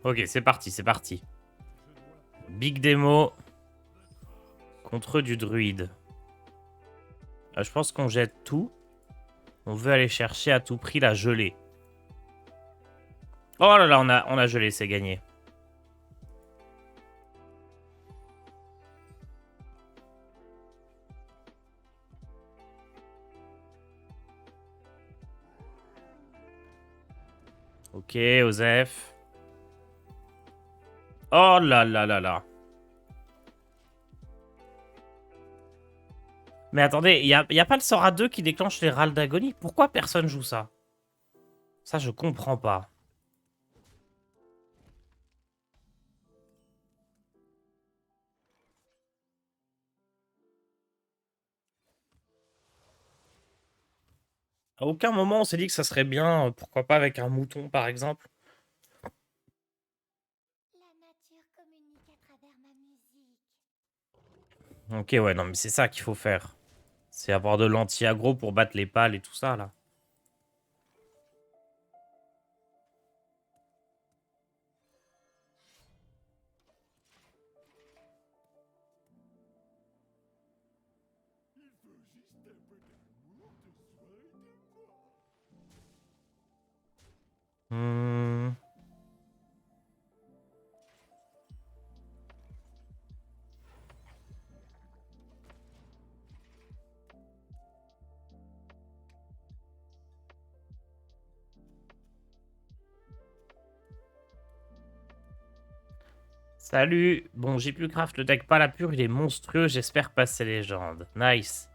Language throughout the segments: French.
Ok, c'est parti, c'est parti. Big démo contre du druide. Je pense qu'on jette tout. On veut aller chercher à tout prix la gelée. Oh là là, on a gelé, c'est gagné. Ok, Osef. Oh là là là là. Mais attendez, y a pas le sort à 2 qui déclenche les râles d'agonie? Pourquoi personne joue ça? Ça, je comprends pas. À aucun moment on s'est dit que ça serait bien, pourquoi pas avec un mouton par exemple. Ok, ouais, non, mais c'est ça qu'il faut faire. C'est avoir de l'anti-aggro pour battre les pales et tout ça, là. Hmm. Salut. Bon, j'ai plus craft le deck pas la pure, il est monstrueux, j'espère passer légende. Nice.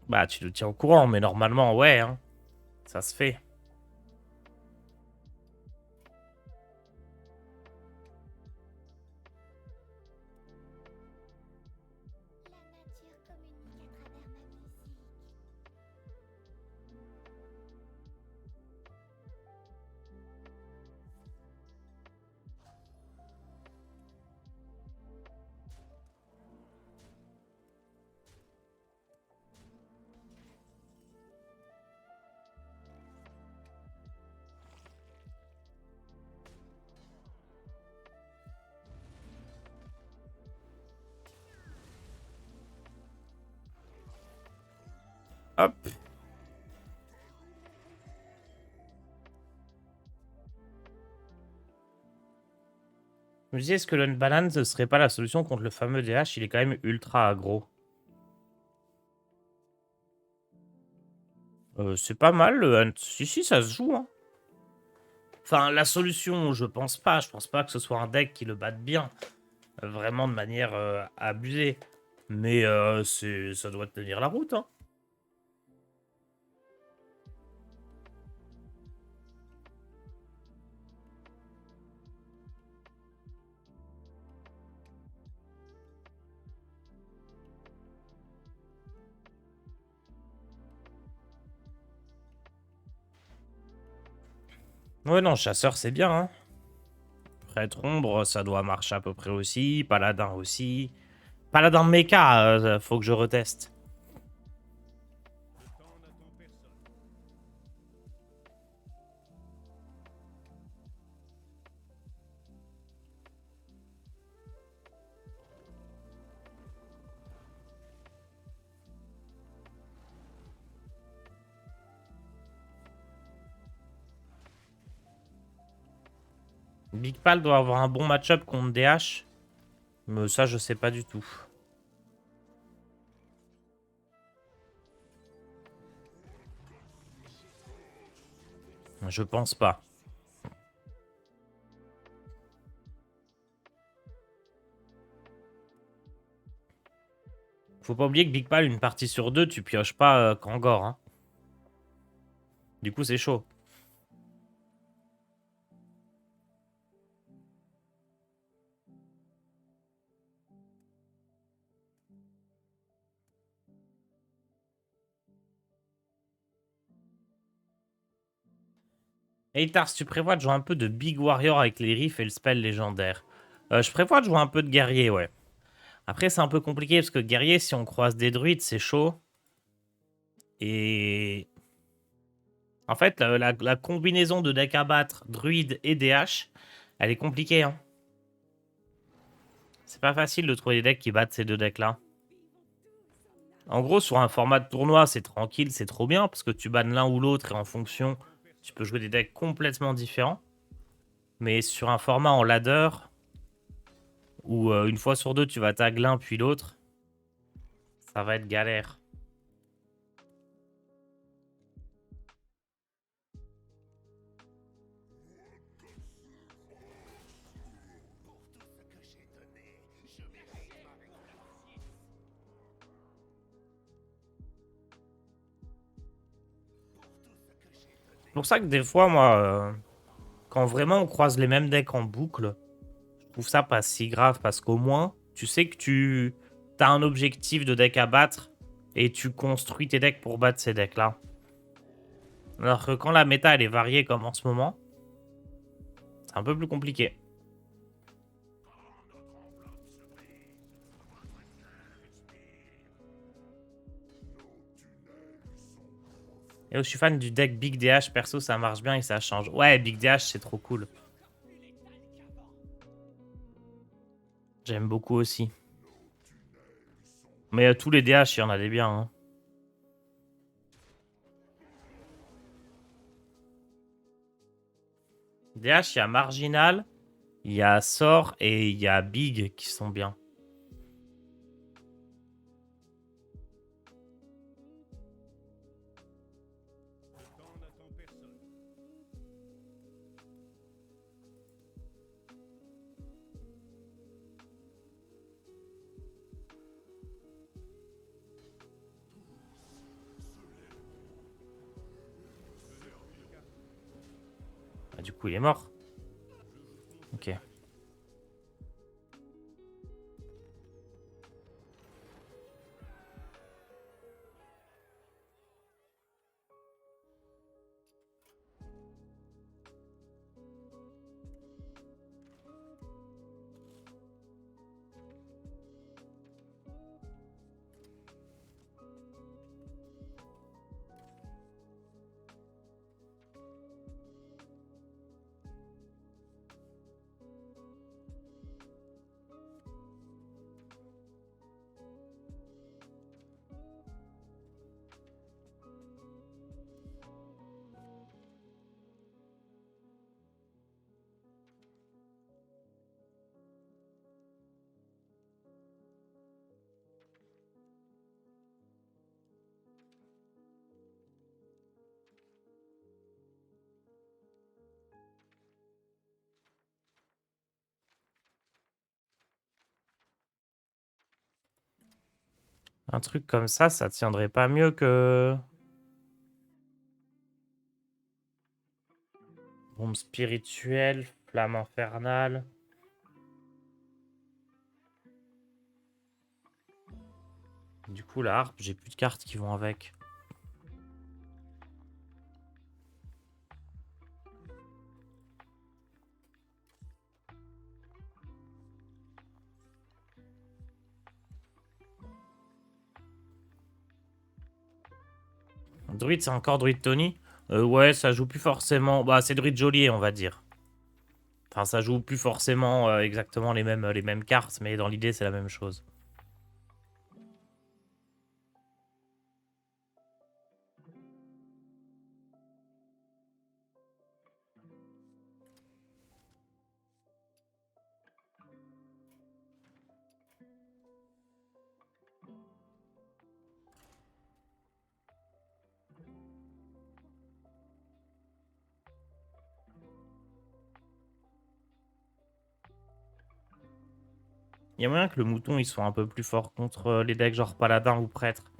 Bah, tu le tiens au courant, mais normalement, ouais, hein. Ça se fait. Hop. Je me disais, est-ce que l'unbalance ne serait pas la solution contre le fameux DH? Il est quand même ultra aggro. C'est pas mal le hunt. Si, si, ça se joue, hein. Enfin, la solution, je pense pas. Je pense pas que ce soit un deck qui le batte bien. Vraiment de manière abusée. Mais ça doit tenir la route, hein. Ouais, non, chasseur, c'est bien, hein. Prêtre ombre, ça doit marcher à peu près aussi. Paladin aussi. Paladin mecha, faut que je reteste. Big Pal doit avoir un bon match-up contre DH. Mais ça, je sais pas du tout. Je pense pas. Faut pas oublier que Big Pal, une partie sur deux, tu pioches pas Kangor, hein. Du coup, c'est chaud. Hey Tars, tu prévois de jouer un peu de Big Warrior avec les riffs et le spell légendaire? Je prévois de jouer un peu de guerrier, ouais. Après, c'est un peu compliqué parce que guerrier, si on croise des druides, c'est chaud. Et En fait, la combinaison de deck à battre, druide et DH, elle est compliquée. Hein. C'est pas facile de trouver des decks qui battent ces deux decks-là. En gros, sur un format de tournoi, c'est tranquille, c'est trop bien, parce que tu bannes l'un ou l'autre et en fonction, tu peux jouer des decks complètement différents. Mais sur un format en ladder, où une fois sur deux, tu vas tag l'un puis l'autre, ça va être galère. C'est pour ça que des fois, moi, quand vraiment on croise les mêmes decks en boucle, je trouve ça pas si grave, parce qu'au moins, tu sais que tu as un objectif de deck à battre, et tu construis tes decks pour battre ces decks-là. Alors que quand la méta, elle est variée comme en ce moment, c'est un peu plus compliqué. Et je suis fan du deck Big DH, perso, ça marche bien et ça change. Ouais, Big DH, c'est trop cool. J'aime beaucoup aussi. Mais tous les DH, il y en a des biens. Hein. DH, il y a Marginal, il y a Sort et il y a Big qui sont bien. Ah, du coup, il est mort. Ok. Un truc comme ça tiendrait pas mieux que... Bombe spirituelle, flamme infernale. Du coup, la harpe, j'ai plus de cartes qui vont avec. Druide, c'est encore Druide Tony. Ouais, ça joue plus forcément... Bah, c'est Druide Geôlier, on va dire. Enfin, ça joue plus forcément exactement les mêmes cartes, mais dans l'idée, c'est la même chose. Il y a moyen que le mouton, il soit un peu plus fort contre les decks genre paladin ou prêtre.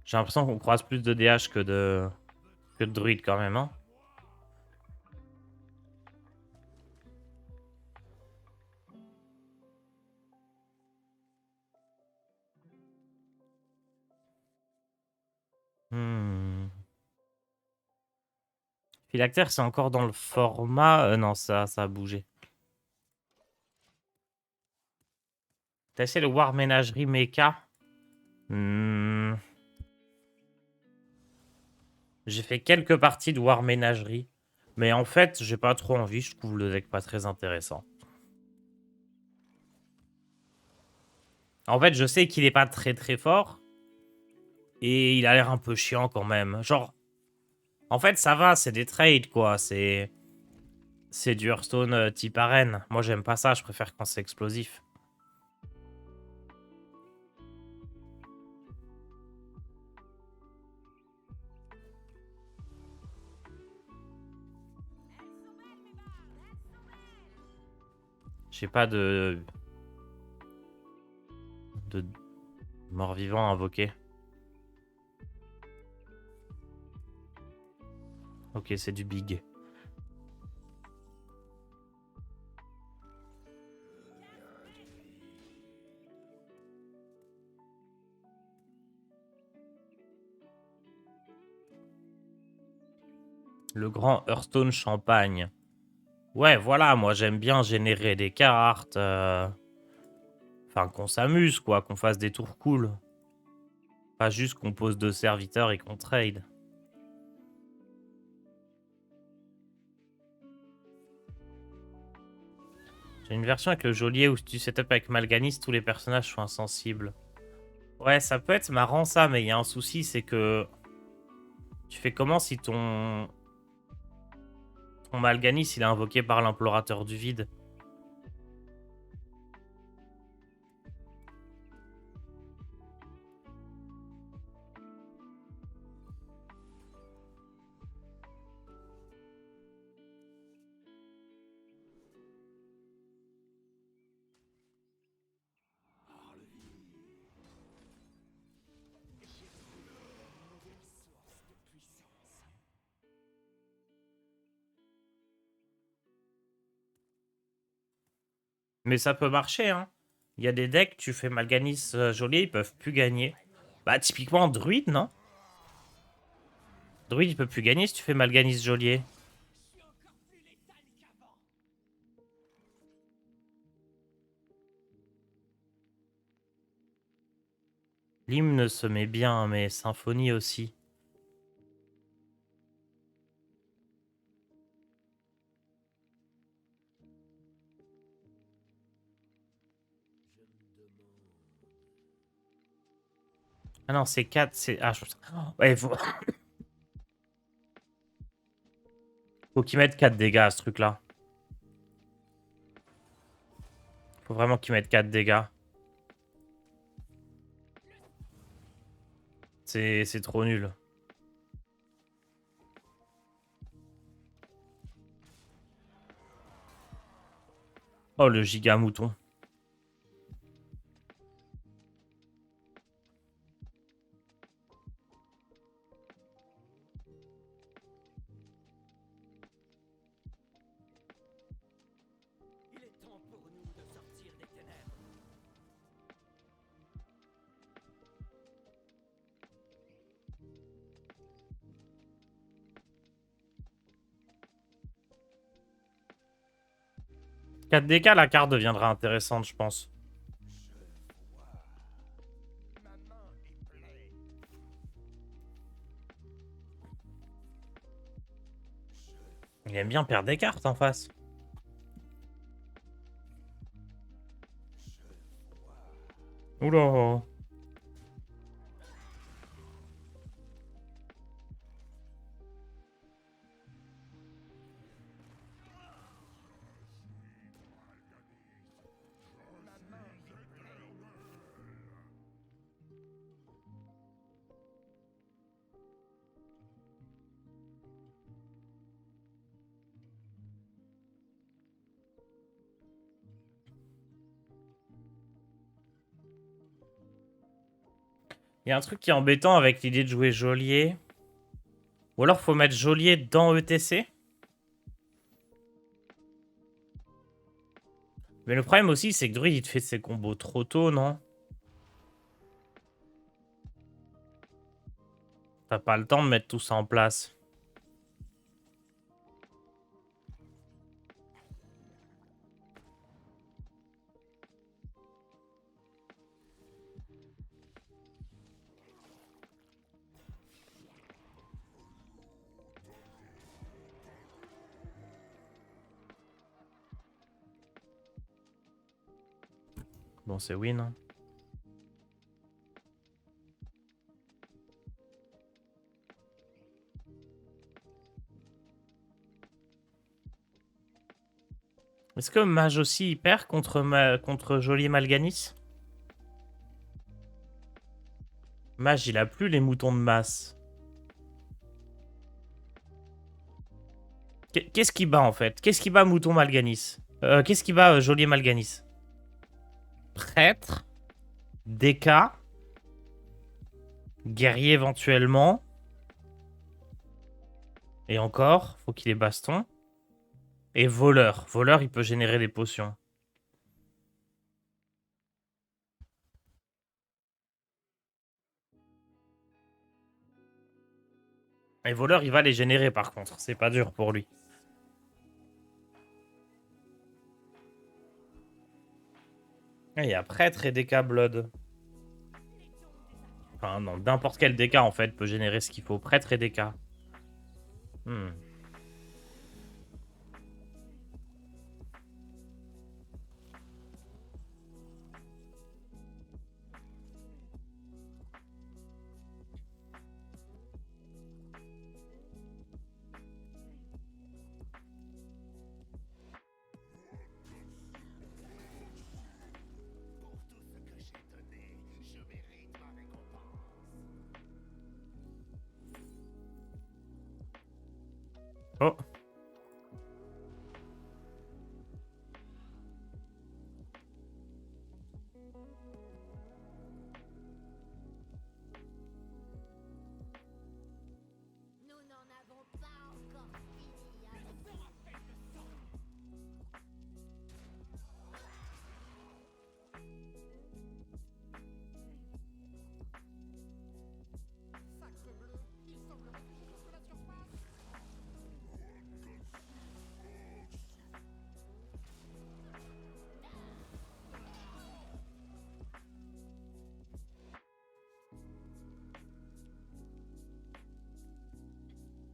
J'ai l'impression qu'on croise plus de DH que de druide quand même. Hein. Phylactère, c'est encore dans le format... non, ça a bougé. T'as essayé le War Ménagerie Mecha? J'ai fait quelques parties de War Ménagerie. Mais en fait, j'ai pas trop envie. Je trouve le deck pas très intéressant. En fait, je sais qu'il est pas très très fort. Et il a l'air un peu chiant quand même. Genre, en fait, ça va, c'est des trades, quoi. C'est du Hearthstone type arène. Moi, j'aime pas ça. Je préfère quand c'est explosif. J'ai pas de mort-vivant à invoquer. Ok, c'est du big. Le grand Hearthstone Champagne. Ouais, voilà, moi j'aime bien générer des cartes. Enfin, qu'on s'amuse, quoi, qu'on fasse des tours cool. Pas juste qu'on pose 2 serviteurs et qu'on trade. J'ai une version avec le geôlier où si tu setup avec Mal'Ganis, tous les personnages sont insensibles. Ouais, ça peut être marrant ça, mais il y a un souci, c'est que... Tu fais comment si ton Mal'Ganis, il est invoqué par l'implorateur du vide? Mais ça peut marcher, hein. Il y a des decks, tu fais Mal'Ganis geôlier, ils peuvent plus gagner. Bah, typiquement, Druide, non? Druide, il peut plus gagner si tu fais Mal'Ganis geôlier. L'hymne se met bien, mais Symphonie aussi. Ah non, c'est 4, c'est... Ah, ouais, faut qu'il mette 4 dégâts à ce truc-là. Faut vraiment qu'il mette 4 dégâts. C'est trop nul. Oh, le giga mouton. Quatre dégâts, la carte deviendra intéressante, je pense. Il aime bien perdre des cartes en face. Oula. Il y a un truc qui est embêtant avec l'idée de jouer geôlier. Ou alors faut mettre geôlier dans ETC. Mais le problème aussi, c'est que Druid, il te fait ses combos trop tôt, non? T'as pas le temps de mettre tout ça en place. Bon, c'est win. Hein. Est-ce que Mage aussi il perd contre Geôlier Malganis? Mage, il a plus les moutons de masse. Qu'est-ce qui bat en fait? Qu'est-ce qui bat Mouton Malganis? Qu'est-ce qui bat Geôlier Malganis? Prêtre, DK, guerrier éventuellement. Et encore, faut qu'il ait baston. Et voleur. Voleur, il peut générer des potions. Et voleur, il va les générer par contre. C'est pas dur pour lui. Il y a prêtre et DK Blood. Enfin, non, n'importe quel DK en fait peut générer ce qu'il faut. Prêtre et DK. Hmm. Oh.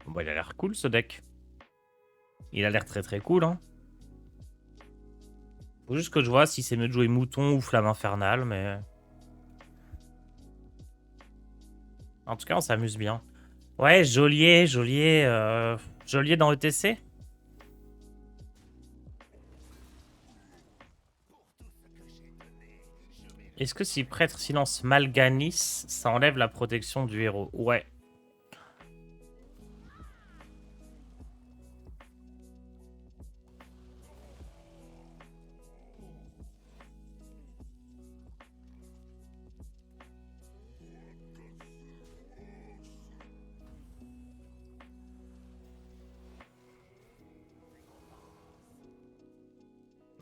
Bon, il a l'air cool ce deck. Il a l'air très très cool. Hein. Faut juste que je vois si c'est mieux de jouer mouton ou flamme infernale, mais... En tout cas, on s'amuse bien. Ouais, geôlier dans ETC. Est-ce que si prêtre silence Malganis, ça enlève la protection du héros? Ouais.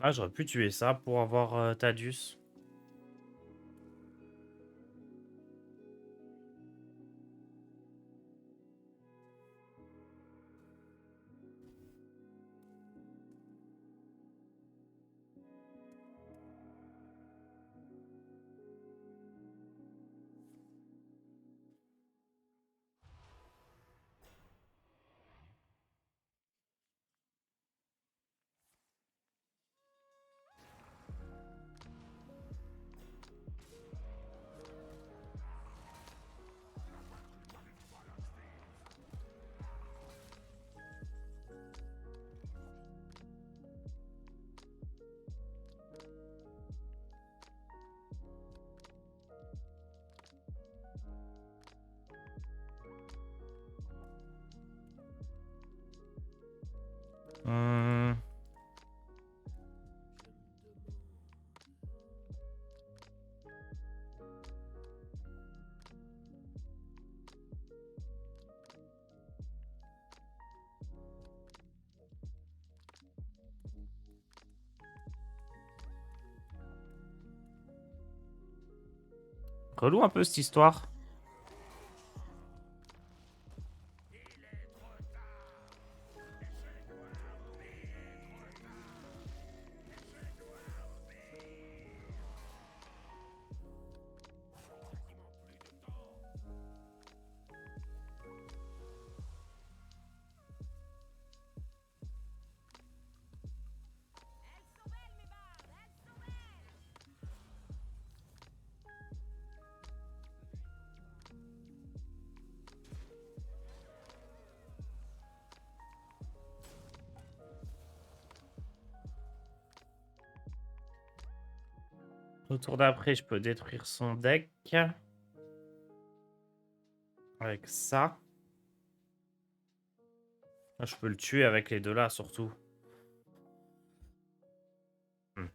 Ah, j'aurais pu tuer ça pour avoir Thaddeus. Hmm. Relou un peu cette histoire. Au tour d'après, je peux détruire son deck. Avec ça. Je peux le tuer avec les deux là, surtout. Hmm.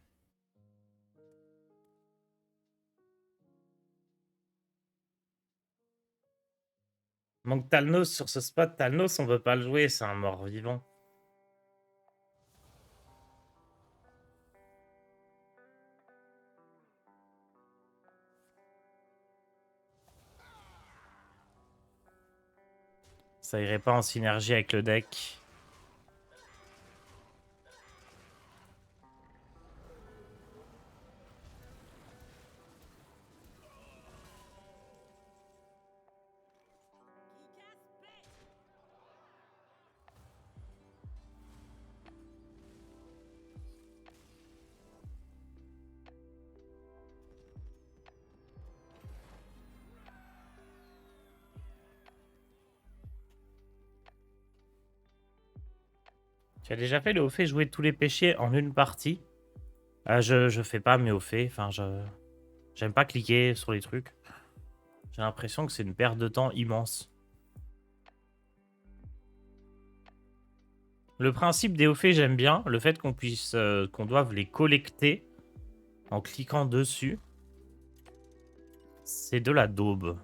Donc Talnos sur ce spot, Talnos, on veut pas le jouer, c'est un mort-vivant. Ça irait pas en synergie avec le deck. Tu as déjà fait le haut fait jouer tous les péchés en une partie? Je fais pas mes hauts faits, enfin j'aime pas cliquer sur les trucs. J'ai l'impression que c'est une perte de temps immense. Le principe des hauts faits, j'aime bien. Le fait qu'on puisse, qu'on doive les collecter en cliquant dessus. C'est de la daube.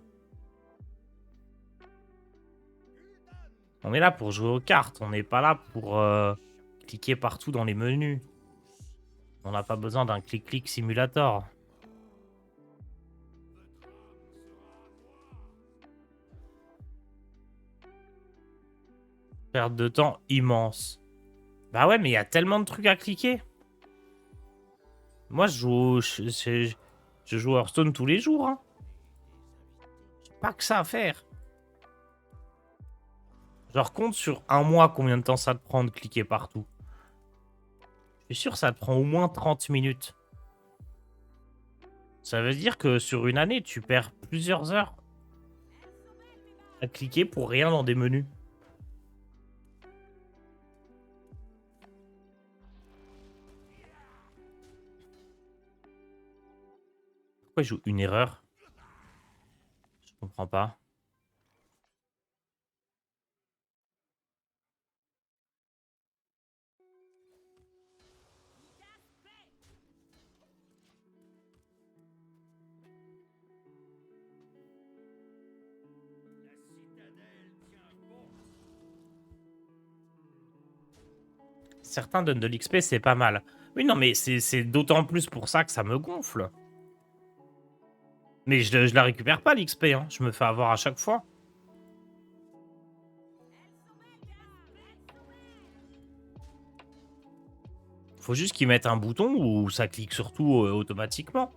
On est là pour jouer aux cartes, on n'est pas là pour cliquer partout dans les menus. On n'a pas besoin d'un clic-clic simulator. Perte de temps immense. Bah ouais, mais il y a tellement de trucs à cliquer. Moi, je joue à Hearthstone tous les jours. Hein. J'ai pas que ça à faire. Genre, compte sur un mois combien de temps ça te prend de cliquer partout. Je suis sûr que ça te prend au moins 30 minutes. Ça veut dire que sur une année, tu perds plusieurs heures à cliquer pour rien dans des menus. Pourquoi il joue une erreur? Je comprends pas. Certains donnent de l'XP, c'est pas mal. Oui, non, mais c'est d'autant plus pour ça que ça me gonfle. Mais je la récupère pas, l'XP. Hein. Je me fais avoir à chaque fois. Faut juste qu'ils mettent un bouton où ça clique sur tout automatiquement.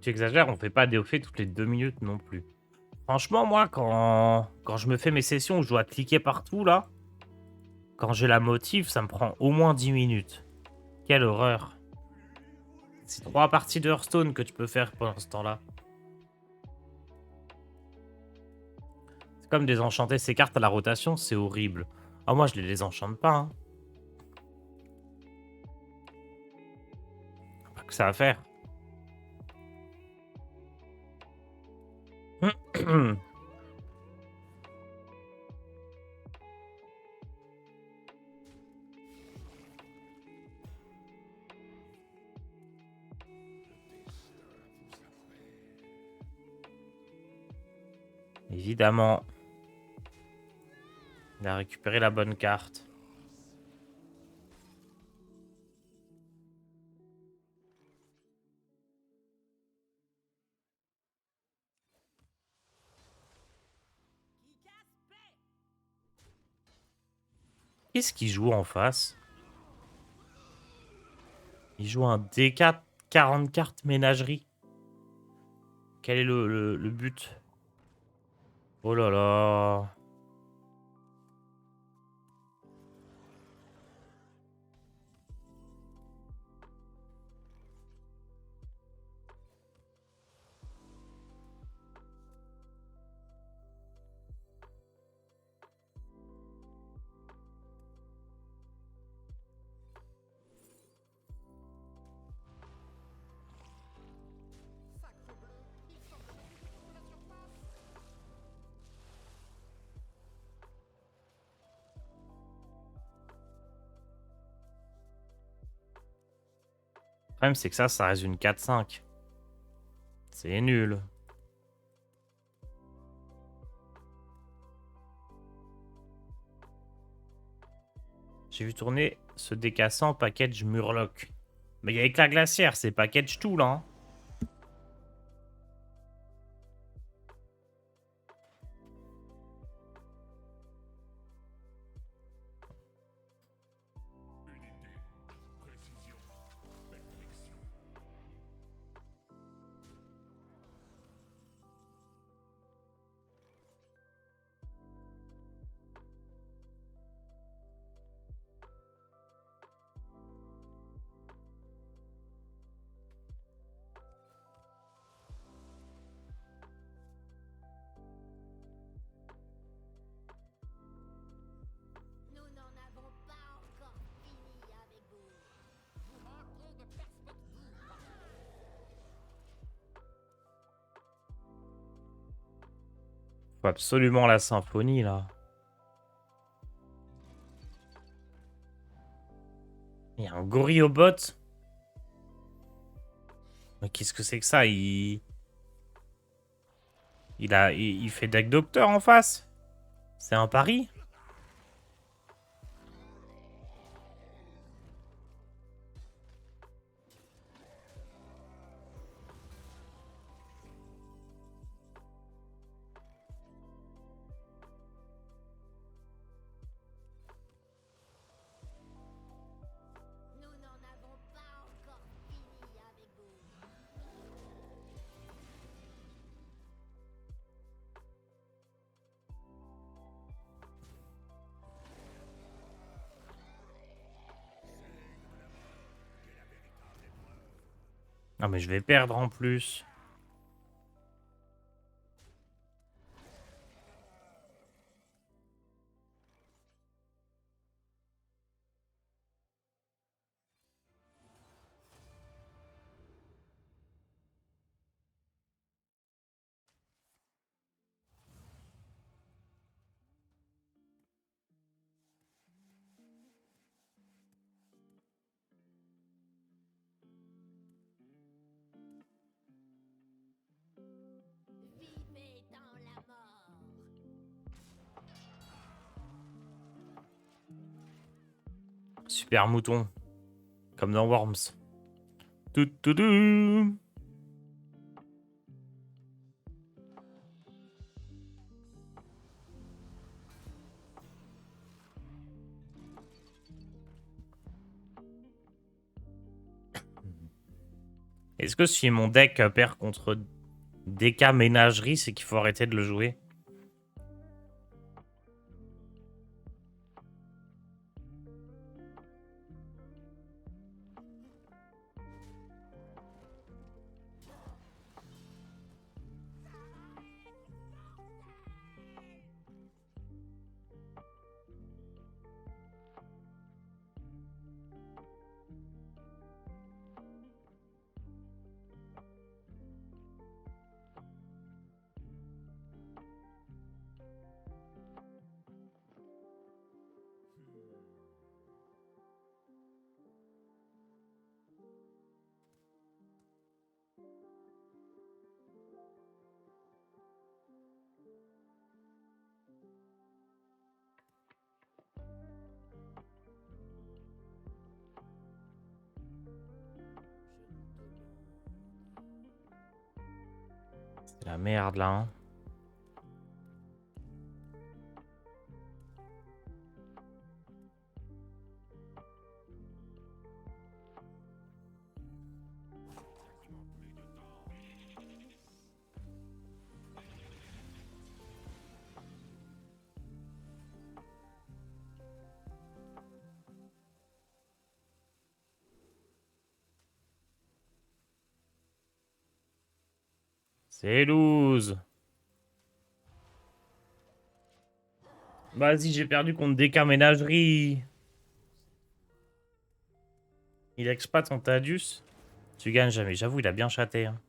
Tu exagères, on fait pas des faits toutes les 2 minutes non plus. Franchement, moi, quand je me fais mes sessions où je dois cliquer partout, là, quand j'ai la motive, ça me prend au moins 10 minutes. Quelle horreur. C'est 3 parties de Hearthstone que tu peux faire pendant ce temps-là. C'est comme désenchanter ses cartes à la rotation, c'est horrible. Ah, moi, je les désenchante pas. Hein. Pas que ça à faire. Évidemment. Il a récupéré la bonne carte. Qu'est-ce qu'il joue en face? Il joue un D4 40 cartes ménagerie. Quel est le but? Oh là là. Le problème, c'est que ça reste une 4-5. C'est nul. J'ai vu tourner ce décassant package Murloc. Mais il y a éclat glaciaire, c'est package tout là. Hein. Faut absolument la symphonie là. Il y a un gorille au bot. Mais qu'est-ce que c'est que ça? Il fait deck docteur en face. C'est un pari. Non mais je vais perdre en plus. Super mouton. Comme dans Worms. Tout, tout, tout. Est-ce que si mon deck perd contre DK ménagerie, c'est qu'il faut arrêter de le jouer? C'est la merde là. Hein. C'est loose. Vas-y, j'ai perdu contre DK Ménagerie. Il exploite son Tadius. Tu gagnes jamais. J'avoue, il a bien chaté. Hein.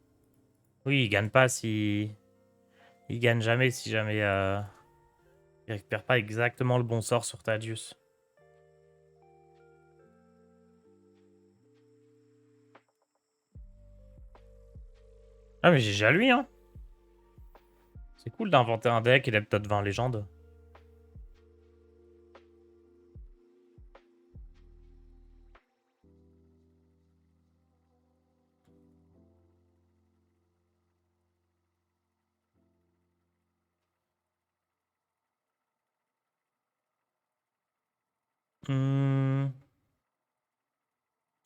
Oui, il gagne pas si... Il gagne jamais si jamais... Il récupère pas exactement le bon sort sur Tadius. Ah mais j'ai déjà lui, hein. C'est cool d'inventer un deck et d'être peut-être 20 légendes.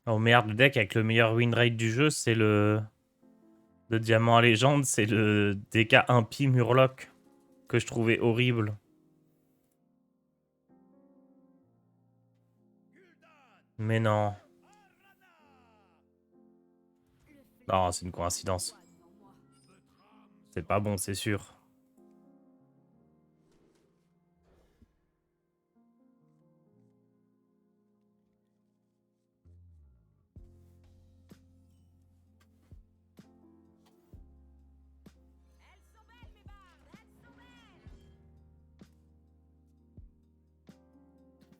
Oh merde, le deck avec le meilleur win rate du jeu, c'est le... De Diamant à Légende, c'est le DK impie Murloc. Que je trouvais horrible. Mais non. Non, c'est une coïncidence. C'est pas bon, c'est sûr.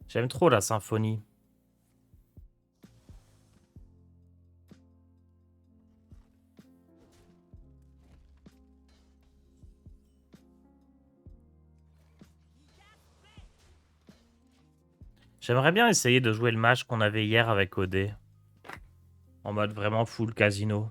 J'aime trop la symphonie. J'aimerais bien essayer de jouer le match qu'on avait hier avec OD. En mode vraiment full casino.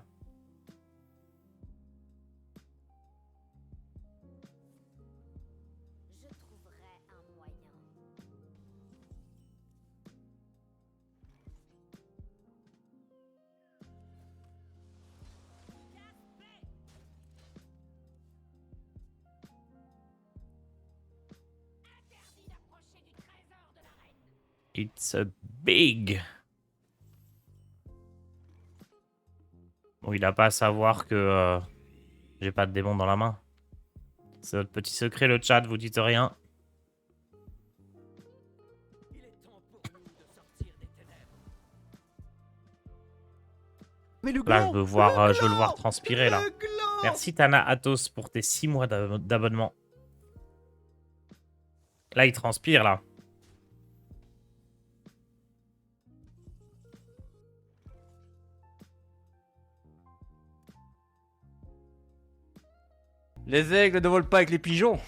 It's a big. Bon, il a pas à savoir que j'ai pas de démon dans la main. C'est votre petit secret, le chat, vous dites rien. Là, je veux le voir transpirer, là. Merci, Tana Athos, pour tes 6 mois d'abonnement. Là, il transpire, là. Les aigles ne volent pas avec les pigeons.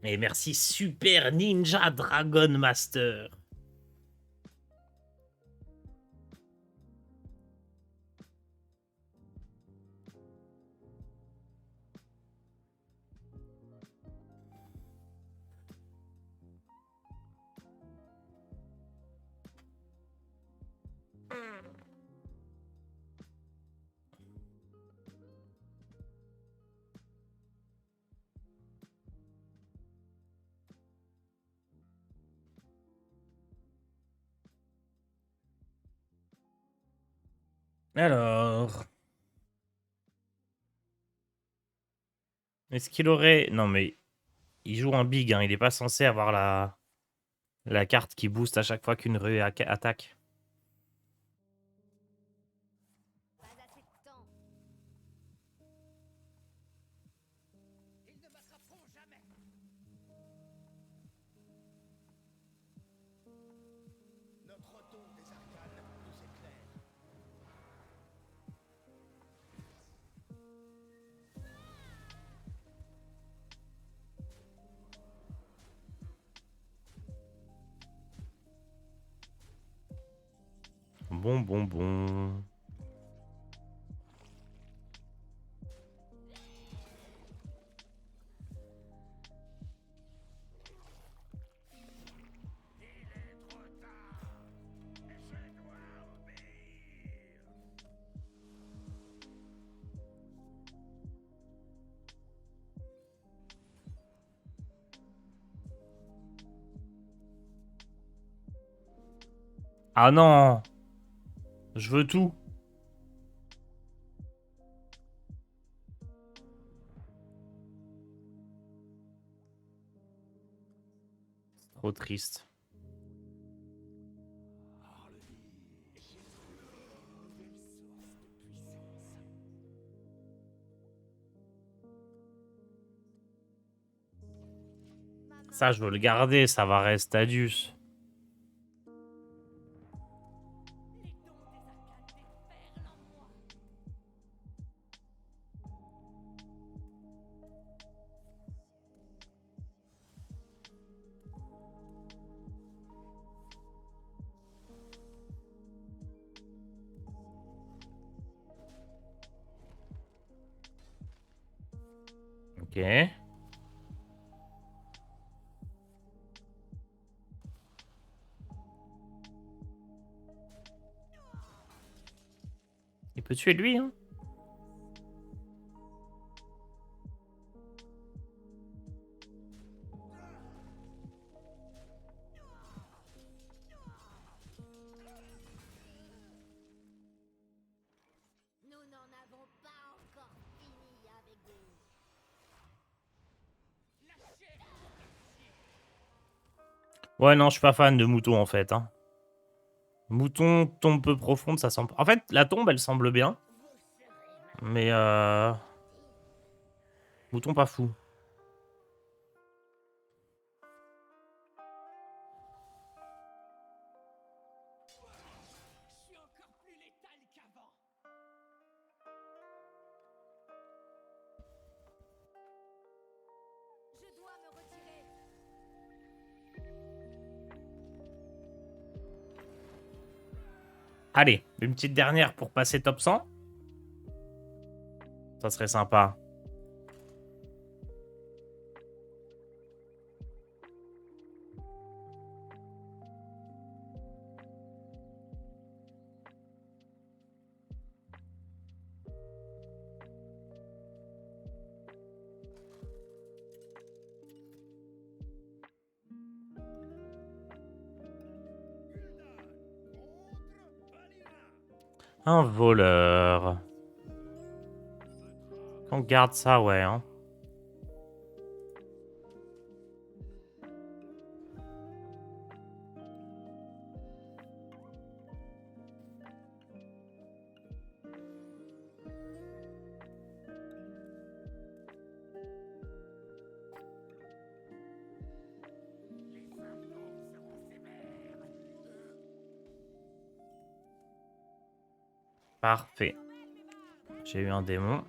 Et merci, Super Ninja Dragon Master. Alors... Est-ce qu'il aurait... Non, mais... Il joue un big, hein. Il est pas censé avoir la carte qui booste à chaque fois qu'une rue attaque. Bon. Ah non! Je veux tout. C'est trop triste. Ça, je veux le garder, ça va rester Stadius. Ok. Il peut tuer lui, hein? Nous n'en avons pas encore fini avec vous. Ouais, non, je suis pas fan de Mouton, en fait. Hein. Mouton, tombe peu profonde, ça semble... En fait, la tombe, elle semble bien. Mais Mouton pas fou. Je dois me retirer. Allez, une petite dernière pour passer top 100. Ça serait sympa. Un voleur. On garde ça, ouais. Hein. Parfait. J'ai eu un démon.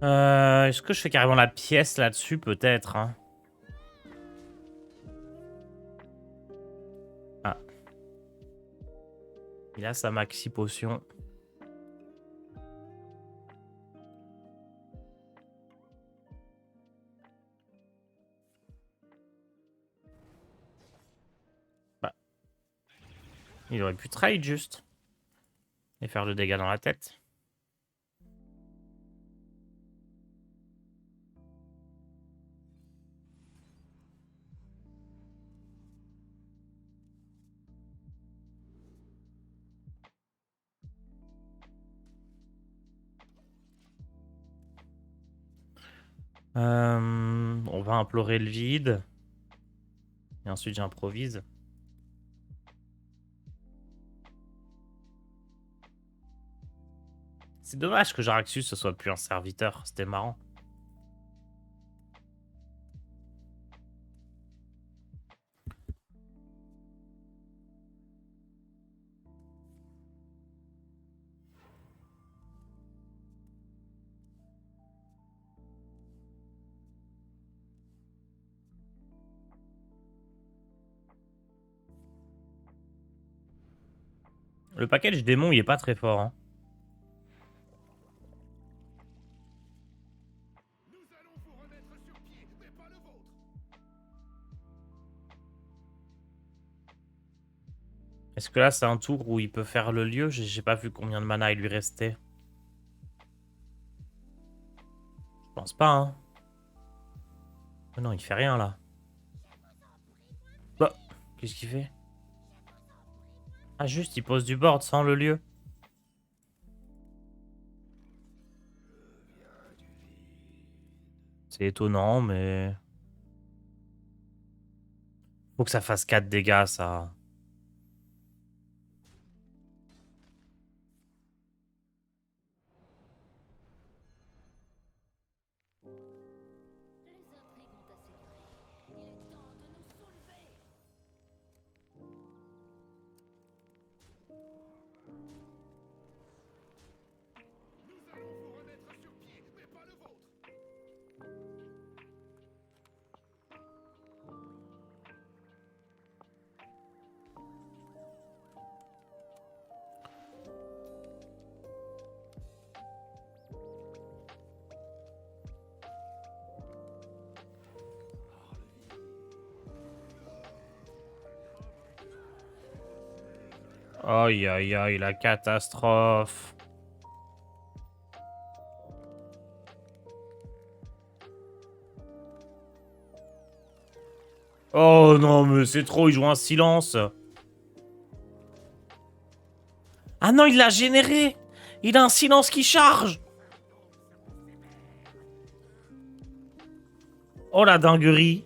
Est-ce que je fais carrément la pièce là-dessus, peut-être hein. Ah. Il a sa maxi potion. Bah. Il aurait pu trade juste. Et faire le dégât dans la tête. On va implorer le vide. Et ensuite j'improvise. C'est dommage que Jaraxxus ce soit plus un serviteur. C'était marrant. Le package démon, il est pas très fort. Hein. Est-ce que là, c'est un tour où il peut faire le lieu? J'ai pas vu combien de mana il lui restait. Je pense pas, hein. Oh non, il fait rien, là. Bah, qu'est-ce qu'il fait? Ah, juste, il pose du board sans le lieu. C'est étonnant, mais... Faut que ça fasse 4 dégâts, ça. Les intrigues ont assez duré. Il est temps de nous soulever. Aïe, aïe, aïe, la catastrophe. Oh non, mais c'est trop, il joue un silence. Ah non, il l'a généré. Il a un silence qui charge. Oh la dinguerie.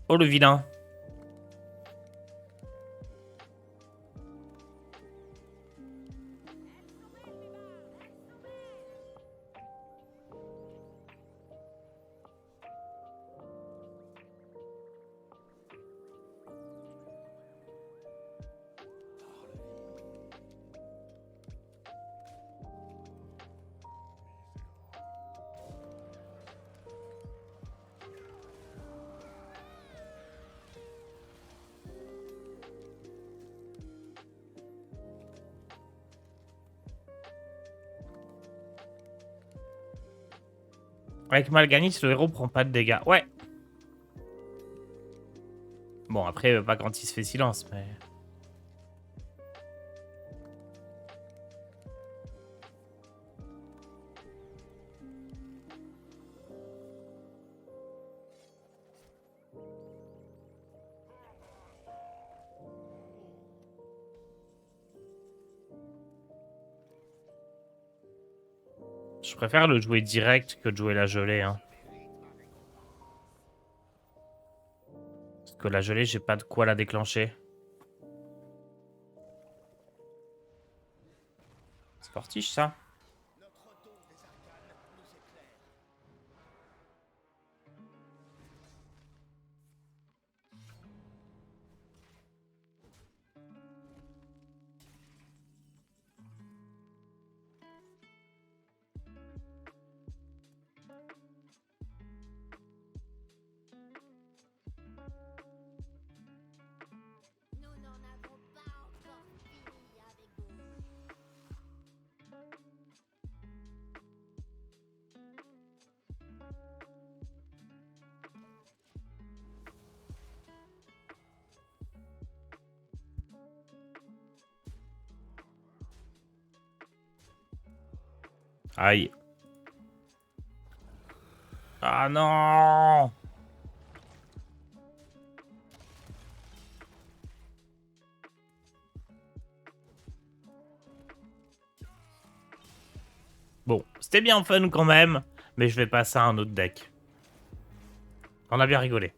Oh le vilain. Avec Mal'Ganis, le héros prend pas de dégâts. Ouais. Bon, après, pas quand il se fait silence, mais... Je préfère le jouer direct que de jouer la gelée, hein. Parce que la gelée, j'ai pas de quoi la déclencher. C'est fortiche, ça. Nous n'en avons pas encore fini avec vous. Aïe. Ah non! Bon, c'était bien fun quand même, mais je vais passer à un autre deck. On a bien rigolé.